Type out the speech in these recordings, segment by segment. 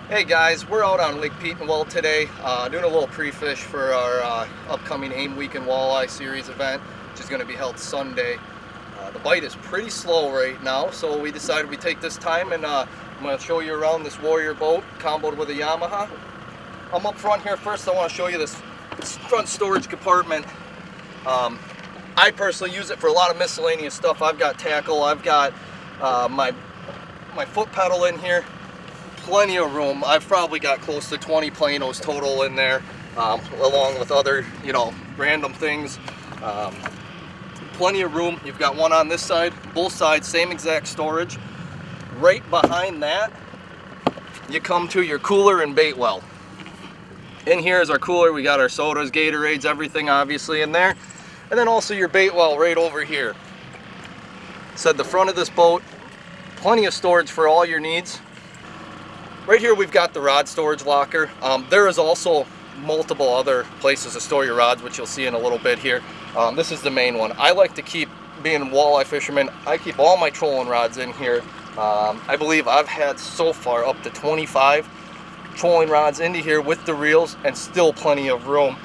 Hey guys, we're out on Lake Petenwell today, doing a little pre-fish for our upcoming AIM Weekend Walleye Series event, which is going to be held Sunday. The bite is pretty slow right now, so we decided we'd take this time and I'm going to show you around this Warrior boat comboed with a Yamaha. I'm up front here first. I want to show you this front storage compartment. I personally use it for a lot of miscellaneous stuff. I've got tackle, I've got my foot pedal in here. Plenty of room. I've probably got close to 20 planos total in there, along with other, random things. Plenty of room. You've got one on this side, both sides, same exact storage. Right behind that, you come to your cooler and bait well. In here is our cooler. We got our sodas, Gatorades, everything obviously in there. And then also your bait well right over here. So at the front of this boat, plenty of storage for all your needs. Right here we've got the rod storage locker. There is also multiple other places to store your rods, which you'll see in a little bit here. This is the main one. I like to keep, being a walleye fisherman, I keep all my trolling rods in here. I believe I've had so far up to 25 trolling rods into here with the reels and still plenty of room.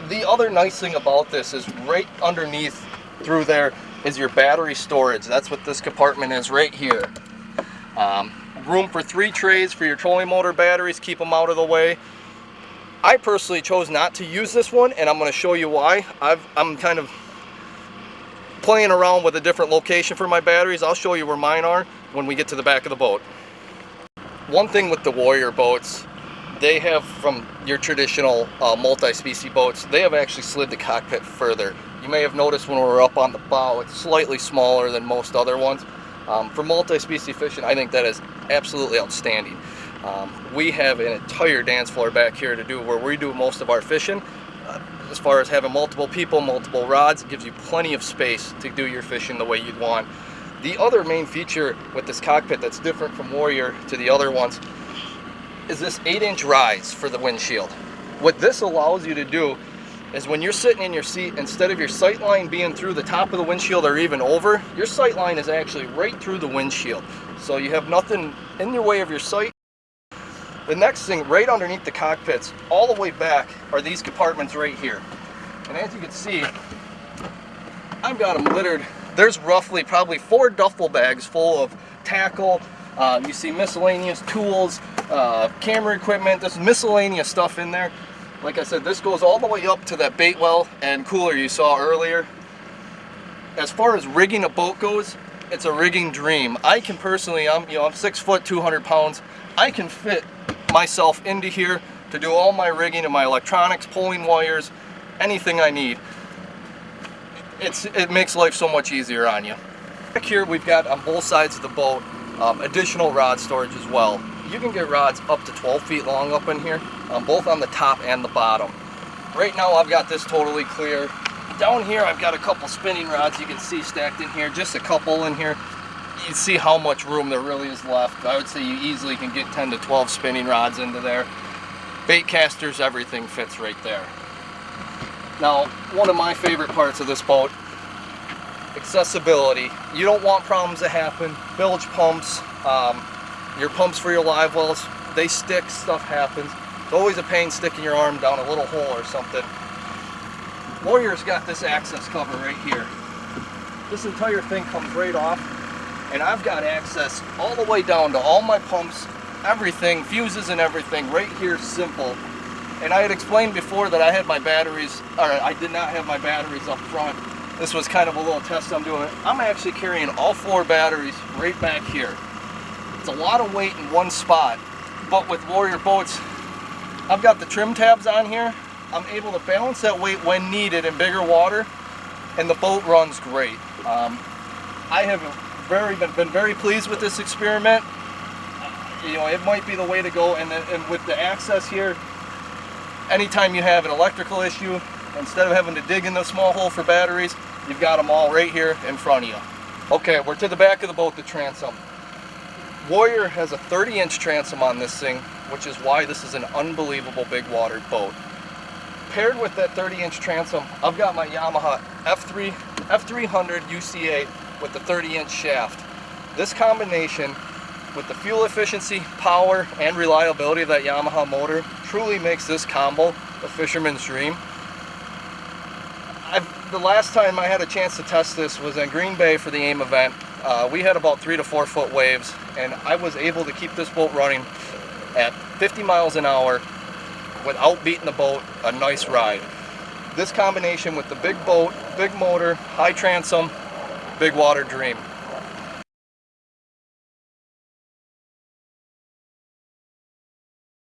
The other nice thing about this is right underneath through there is your battery storage. That's what this compartment is right here. Room for 3 trays for your trolling motor batteries, keep them out of the way. I personally chose not to use this one, and I'm going to show you why. I'm kind of playing around with a different location for my batteries. I'll show you where mine are when we get to the back of the boat. One thing with the Warrior boats, they have, from your traditional multi-species boats, they have actually slid the cockpit further. You may have noticed when we're up on the bow, it's slightly smaller than most other ones. For multi-species fishing, I think that is absolutely outstanding. We have an entire dance floor back here to do where we do most of our fishing. As far as having multiple people, multiple rods, it gives you plenty of space to do your fishing the way you'd want. The other main feature with this cockpit that's different from Warrior to the other ones is this 8-inch rise for the windshield. What this allows you to do is when you're sitting in your seat, instead of your sight line being through the top of the windshield or even over, your sight line is actually right through the windshield. So you have nothing in your way of your sight. The next thing, right underneath the cockpits, all the way back, are these compartments right here. And as you can see, I've got them littered. There's roughly probably 4 duffel bags full of tackle. You see miscellaneous tools, camera equipment, there's miscellaneous stuff in there. Like I said, this goes all the way up to that bait well and cooler you saw earlier. As far as rigging a boat goes, it's a rigging dream. I can personally, I'm 6 foot, 200 pounds. I can fit myself into here to do all my rigging and my electronics, pulling wires, anything I need. It makes life so much easier on you. Back here we've got on both sides of the boat additional rod storage as well. You can get rods up to 12 feet long up in here, both on the top and the bottom. Right now I've got this totally clear. Down here I've got a couple spinning rods you can see stacked in here, just a couple in here. You can see how much room there really is left. I would say you easily can get 10 to 12 spinning rods into there. Bait casters, everything fits right there. Now, one of my favorite parts of this boat, accessibility. You don't want problems to happen. Bilge pumps, your pumps for your live wells, they stick, stuff happens. It's always a pain sticking your arm down a little hole or something. Warrior's got this access cover right here. This entire thing comes right off, and I've got access all the way down to all my pumps, everything, fuses and everything right here, simple. And I had explained before that I had my batteries, or I did not have my batteries up front. This was kind of a little test I'm doing. I'm actually carrying all 4 batteries right back here. It's a lot of weight in one spot, but with Warrior boats, I've got the trim tabs on here. I'm able to balance that weight when needed in bigger water, and the boat runs great. I have been very pleased with this experiment. It might be the way to go, and with the access here, anytime you have an electrical issue, instead of having to dig in the small hole for batteries, you've got them all right here in front of you. Okay, we're to the back of the boat, the transom. Warrior has a 30-inch transom on this thing, which is why this is an unbelievable big water boat. Paired with that 30-inch transom, I've got my Yamaha F300 UCA with the 30-inch shaft. This combination with the fuel efficiency, power, and reliability of that Yamaha motor, truly makes this combo a fisherman's dream. The last time I had a chance to test this was in Green Bay for the AIM event. We had about 3 to 4 foot waves, and I was able to keep this boat running at 50 miles an hour without beating the boat a nice ride. This combination with the big boat, big motor, high transom, big water dream.